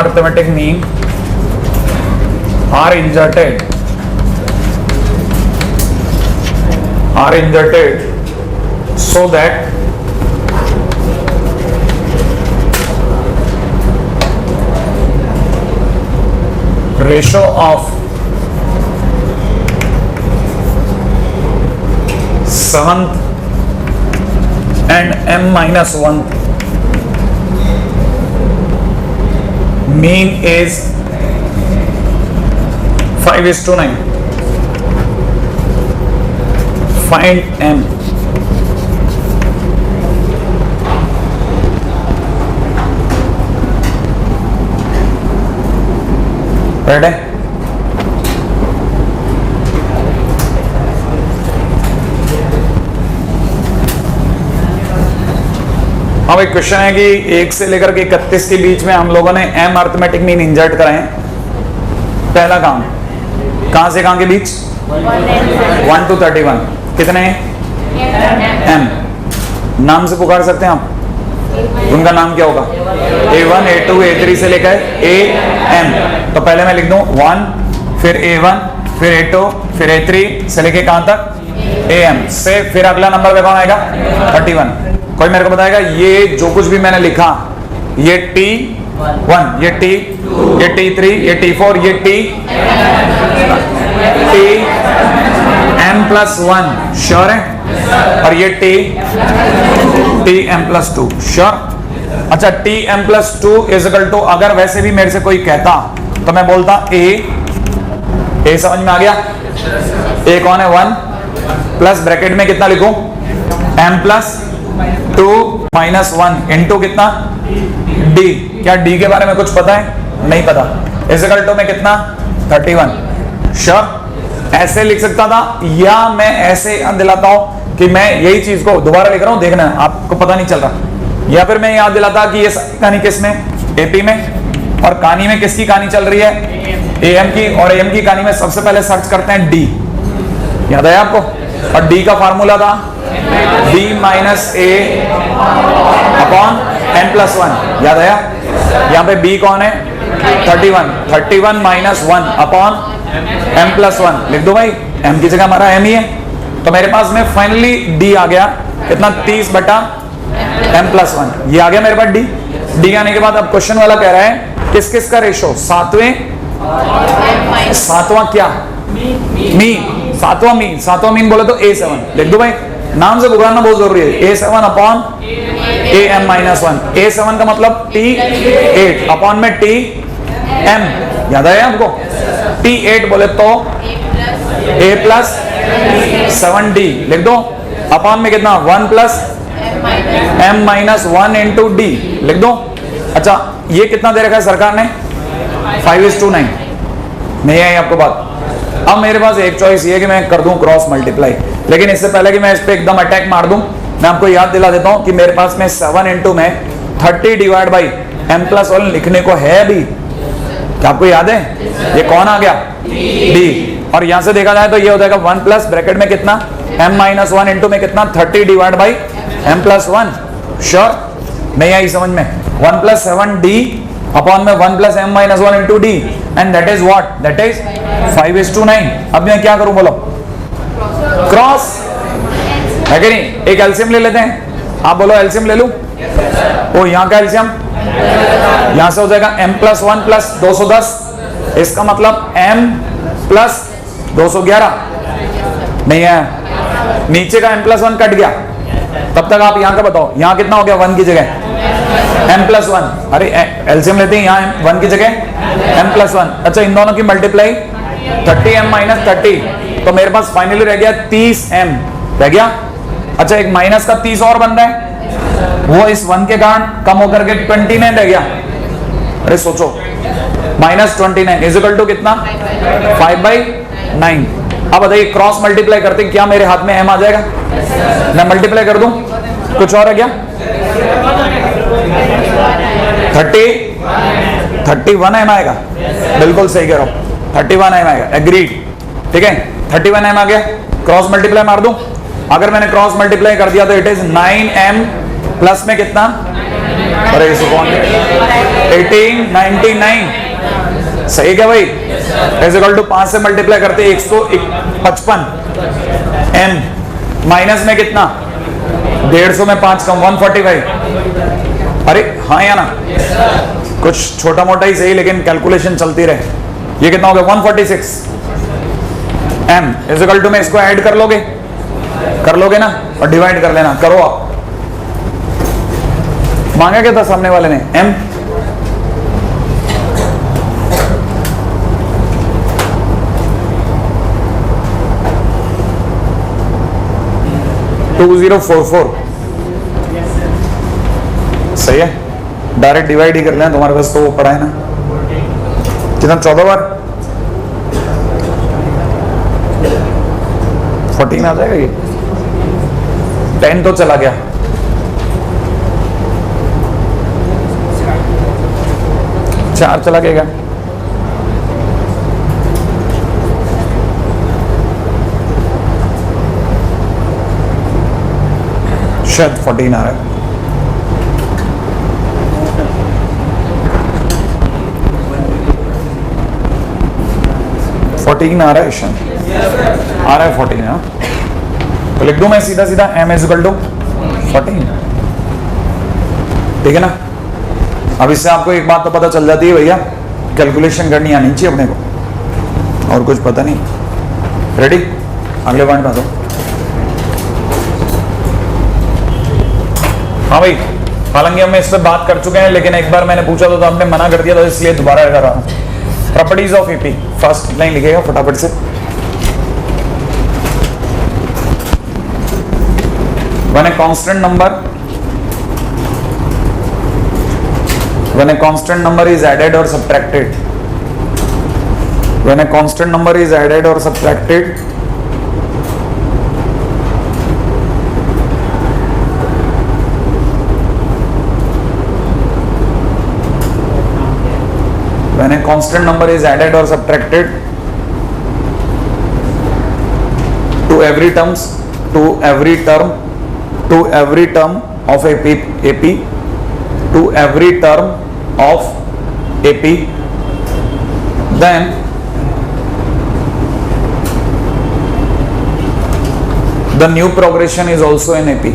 arithmetic mean are inserted so that ratio of 7th and m minus 1 mean is 5:9. Find m. Ready? अब एक question है कि 1 से लेकर के 31 के बीच में हम लोगों ने m अर्थमेटिक मीन इंसर्ट कराए हैं। पहला काम, कहां से कहां के बीच? 1 to 31 कितने? m। नाम से पुकार सकते हैं आप? उनका नाम क्या होगा? A1, A2, A3 से लेकर AM। तो पहले मैं लिख दूं 1, फिर A1, फिर A2, फिर A3 से लेके कहां तक? AM से फिर अगला नंबर पे कौन आएगा? 31। कोई मेरे को बताएगा ये जो कुछ भी मैंने लिखा, ये T1, ये T2, ये T3, ये T4, ये TM+1 श्योर है, और ये TM+2 श्योर। अच्छा, TM+2 इज इक्वल टू, अगर वैसे भी मेरे से कोई कहता तो मैं बोलता A समझ में आ गया? A कौन है? 1 प्लस ब्रैकेट में कितना लिखूं? M+2 -1 इंटू कितना? D। क्या D के बारे में कुछ पता है? नहीं पता। इज इक्वल टू में कितना? 31 श्योर। ऐसे लिख सकता था, या मैं ऐसे याद दिलाता हूं कि मैं यही चीज को दोबारा लिख रहा हूं, देखना आपको पता नहीं चल रहा, या फिर मैं याद दिलाता कि ये कहानी किस में? AP में। और कहानी में किसकी कहानी चल रही है? AM की। और AM की कहानी में सबसे पहले सर्च करते हैं D। याद है आपको? और D का फार्मूला था B - A अपॉन n+1। याद आया? यहाँ पे B कौन है? 31 -1 अपॉन m+1 लिख दो भाई। m की जगह हमारा m ही है, तो मेरे पास में फाइनली D आ गया कितना? 30/m+1। ये आ गया मेरे पास D आने के बाद अब क्वेश्चन वाला कह रहा है किस किस का रेशो? सातवां क्या? मीन। सातवां मीन बोले तो A7 लिख दो भाई। नाम से पुकारना बहुत जरूरी है। A7 upon AM-1। A7 का मतलब T8 अपॉन में TM। याद आया आपको? T8 बोले तो A+7D लिख दो, अपॉन में कितना? 1 + M-1 इंटू D लिख दो। अच्छा, ये कितना दे रखा है सरकार ने? 5:9। नहीं आई आपको बात? अब मेरे पास एक चॉइस ये है कि मैं कर दूं क्रॉस मल्टीप्लाई, लेकिन इससे पहले कि मैं इस पे एकदम अटैक मार दूं, मैं आपको याद दिला देता हूं कि मेरे पास में 7 इंटू में 30/m+1 लिखने को है भी। क्या आपको याद है? ये कौन आ गया? D। और यहां से देखा जाए तो ये हो जाएगा 1 प्लस ब्रैकेट में कितना? m-1 इंटू में कितना? 30/m+1 sure. नहीं आई समझ में? 1 + 7D अपॉन में 1 + m-1 into D, and that is what? That is 5:9। अब मैं क्या करूं बोलो? क्रॉस है कि नहीं? एक एलसीएम ले लेते हैं। आप बोलो एलसीएम ले लूं? ओ यहाँ का एलसीएम यहां से हो जाएगा m+1 + 210। इसका मतलब m + 211 नहीं है, नीचे का m+1 कट गया। तब तक आप यहाँ का बताओ, यहाँ कितना हो गया? 1 की जगह m+1। अरे एलसीएम लेते हैं, यहाँ 1 की जगह m+1। अच्छा, इन दोनों की मल्टीप्लाई 30m - 30, तो मेरे पास फाइनली रह गया 30m रह गया। अच्छा, एक माइनस का 30 और बन रहा है, वो इस 1 के कारण कम होकर के 29 रह गया। अरे सोचो, -29 इज इक्वल टू कितना? 5/9। अब बताइए क्रॉस मल्टीप्लाई करते क्या मेरे हाथ में m आ जाएगा? मैं मल्टीप्लाई कर दूं, कुछ और है क्या? 31m आएगा। बिल्कुल सही कह रहा हूं, 31m आएगा। एग्रीड, ठीक है। 31m आ गया। क्रॉस मल्टीप्लाई मार दूं। अगर मैंने क्रॉस मल्टीप्लाई कर दिया तो इट इज 9m प्लस में कितना? अरे इसको कौन 1899 सही क्या भाई? इज इक्वल टू 5 से मल्टीप्लाई करते 155 m माइनस में कितना 150 में 5 कम 145। अरे हाँ या ना, कुछ छोटा मोटा ही सही लेकिन कैलकुलेशन चलती रहे। ये कितना हो गया 146 m इज इक्वल टू में इसको ऐड कर लोगे ना और डिवाइड कर लेना। करो आप। मांगा क्या था सामने वाले ने m 2044 सही है। डायरेक्ट डिवाइड ही कर लेना, तुम्हारे पास तो वो पड़ा है ना। कितना 14 बार 14 आ जाएगा। ये 10 तो चला गया। चार चला गया। शायद 14 आ रहा है। आ रहा है शायद आ रहा है 14 है। तो लिख दूं मैं सीधा सीधा m इज इक्वल टू 14। ठीक है ना। अब इससे आपको एक बात तो पता चल जाती है भैया, कैलकुलेशन करनी आनी चाहिए अपने को, और कुछ पता नहीं। रेडी? अगले पॉइंट में दो। हाँ भाई, हालांकि हम इस पर बात कर चुके हैं लेकिन एक बार मैंने पूछा तो आपने मना कर दिया, तो इसलिए दोबारा कर रहा हूं। Properties of AP first line लिखेगा फटाफट से। When a constant number is added or subtracted, when a constant number is added or subtracted, when a constant number is added or subtracted to every term of AP, to every term of AP, then the new progression is also in AP.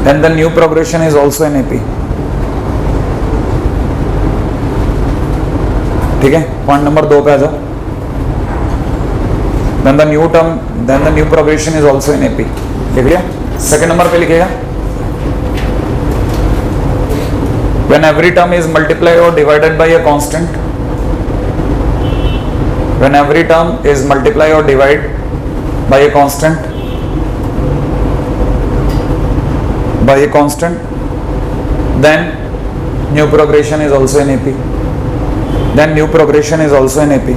Then the new progression is also in AP. ठीक है, point number 2 पे आ जाओ। Then the new progression is also in AP. देख लिया? Second number पे लिखेगा when every term is multiplied or divided by a constant, when every term is multiplied or divided by a constant, then new progression is also in AP. Then new progression is also in AP.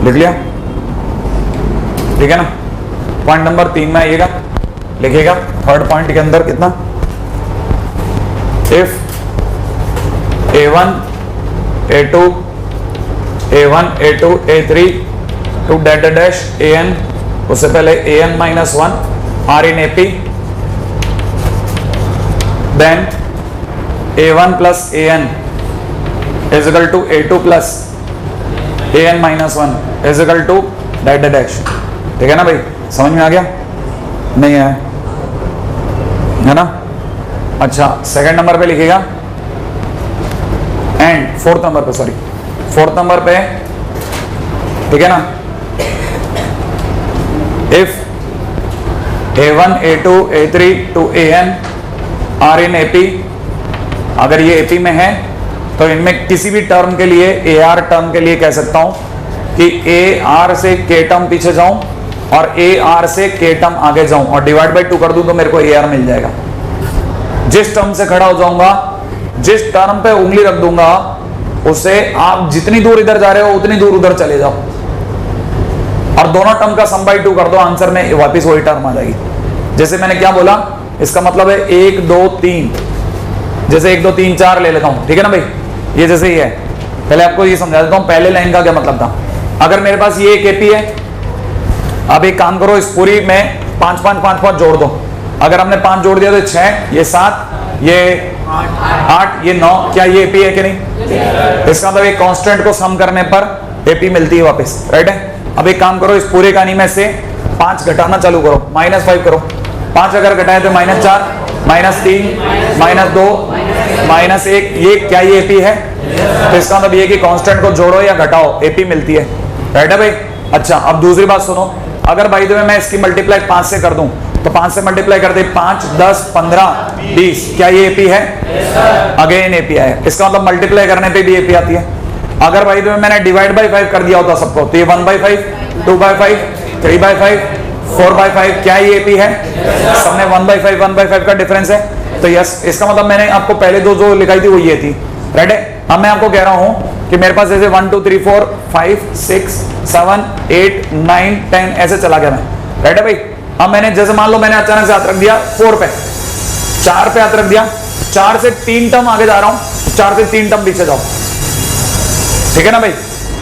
लिख लिया? ठीक है ना। Point number 3 में आइएगा, लिखेगा third point के अंदर कितना, if A1 A2 A3 to dash AN, उससे पहले AN minus 1 are in AP, then A1 plus AN is equal to A2 plus AN minus 1 is equal to dash। ठीक है ना भाई, समझ में आ गया? नहीं है ना? अच्छा, सेकंड नंबर पे लिखेगा एंड फोर्थ नंबर पे ठीक है ना, if A1 A2 A3 to AN are in AP, अगर ये AP में है तो इनमें किसी भी टर्म के लिए AR टर्म के लिए कह सकता हूं कि AR से K टर्म पीछे जाऊं और AR से K टर्म आगे जाऊं और डिवाइड बाय 2 कर दूं तो मेरे को AR मिल जाएगा। जिस टर्म से खड़ा हो जाऊंगा, जिस टर्म पे उंगली रख दूंगा, उससे आप जितनी दूर इधर जा रहे हो उतनी दूर उधर चले जाओ और दोनों टर्म का सम बाय 2 कर दो, आंसर में वापस वही टर्म आ जाएगी। जैसे मैंने क्या बोला, इसका मतलब है 1 2 3, जैसे 1 2 3 4 ले लेता हूं। ठीक है ना भाई, ये जैसे ही है। पहले आपको ये समझा देता हूं पहले लाइन का क्या मतलब था। अगर मेरे पास ये एक AP है, अब एक काम करो, इस पूरी में 5 5 5 5 जोड़ दो। अगर हमने 5 जोड़ दिया तो 6, ये 7, ये 8, ये 9। क्या ये एपी है कि नहीं? इसका मतलब एक कांस्टेंट को सम करने पर एपी मिलती है वापस, राइट है। अब एक काम करो, इस पूरे कहानी में से 5 घटाना चालू करो, -5 करो। 5 अगर घटाए तो -4, -3, -2, -1। ये क्या ये एपी है? तो इसका मतलब ये कि कांस्टेंट को जोड़ो या घटाओ, एपी मिलती है, राइट है भाई। अच्छा, अब दूसरी बात सुनो, अगर बाय द वे मैं इसकी मल्टीप्लाई 5 से कर दूं तो 5 से मल्टीप्लाई कर दे, 5, 10, 15, 20। क्या ये एपी है? अगेन एपी है। इसका मतलब मल्टीप्लाई करने पे भी एपी आती है। अगर भाई तो मैंने डिवाइड बाई 5 कर दिया होता सबको, तो ये 1/5, 2/5, 3/5, 4/5। क्या ये एपी है? सबने 1/5 1/5 का डिफरेंस है। तो यस, इसका मतलब मैंने आपको पहले दो जो लिखाई थी वो ये थी, राइट है। अब मैं आपको कह रहा हूं कि मेरे पास ऐसे 1 2 3 4 5 6 7 8 9 10 ऐसे चला गया मैं, राइट है भाई। अब मैंने जैसे मान लो मैंने अचानक से हाथ रख दिया 4 पे, 4 पे हाथ रख दिया, 4 से 3 टर्म आगे जा रहा हूं, 4 से 3 टर्म पीछे जाओ, ठीक है ना भाई।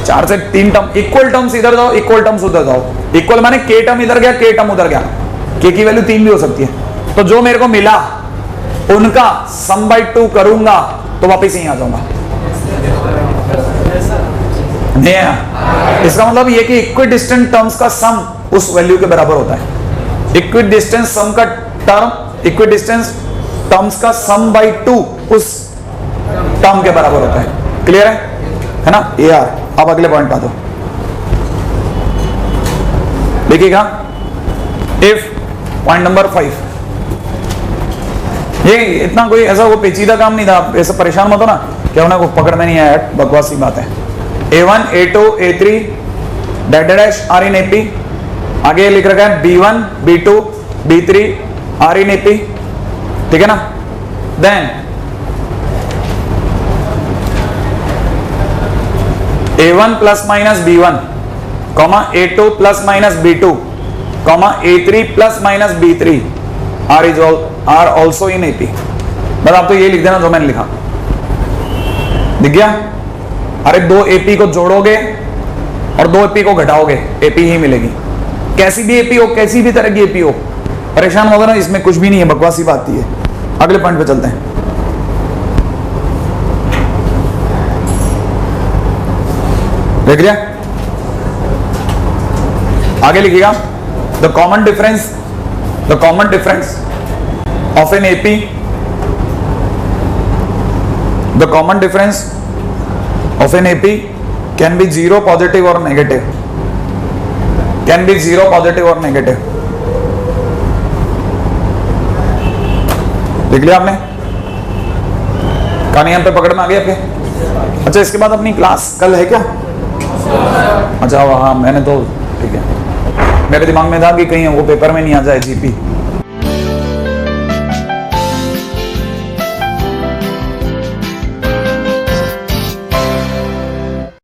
4 से 3 टर्म, इक्वल टर्म्स इधर जाओ, इक्वल टर्म्स उधर जाओ। इक्वल माने के टर्म इधर गया, के टर्म उधर गया। के की वैल्यू 3 भी हो सकती है। तो जो मेरे को मिला उनका सम बाई 2 करूंगा तो वापिस यहीं आ जाऊंगा। नहीं है, इसका मतलब ये कि इक्वी डिस्टेंट टर्म्स का सम उस वैल्यू के बराबर होता है। इक्वी डिस्टेंस सम का टर्म, इक्वी डिस्टेंस टर्म्स का सम बाई 2 उस टर्म के बराबर होता है। क्लियर है ना यार। अब अगले पॉइंट पे आ दो, देखिएगा। इफ पॉइंट नंबर 5, ये इतना कोई ऐसा वो पेचीदा काम नहीं था, ऐसा परेशान मत हो ना क्या उन्हें को पकड़ में नहीं आया, बकवासी बात है। A1, A2, A3 dash dash are in AP. आगे लिख रखा है B1, B2, B3 are in AP, ठीक है ना। Then A1 plus minus B1, A2 plus minus B2, A3 plus minus B3 are also in AP. बस आप तो ये लिख देना जो मैंने लिखा, दिख गया। अरे 2 एपी को जोड़ोगे और 2 एपी को घटाओगे, एपी ही मिलेगी। कैसी भी एपी हो, कैसी भी तरह की एपी हो, परेशान होगा ना, इसमें कुछ भी नहीं है, बकवासी बात ही है। अगले पॉइंट पे चलते हैं। देख लिया, आगे लिखिएगा। The common difference of an AP, the common difference of an AP can be 0 positive or negative, can be 0 positive or negative। देख लिया आपने, कहानी यहाँ पे पकड़ में आ गई आपके। अच्छा, इसके बाद अपनी क्लास कल है क्या? अच्छा हाँ, मैंने तो ठीक है, मेरे दिमाग में था कि कहीं वो पेपर में नहीं आ जाए जीपी।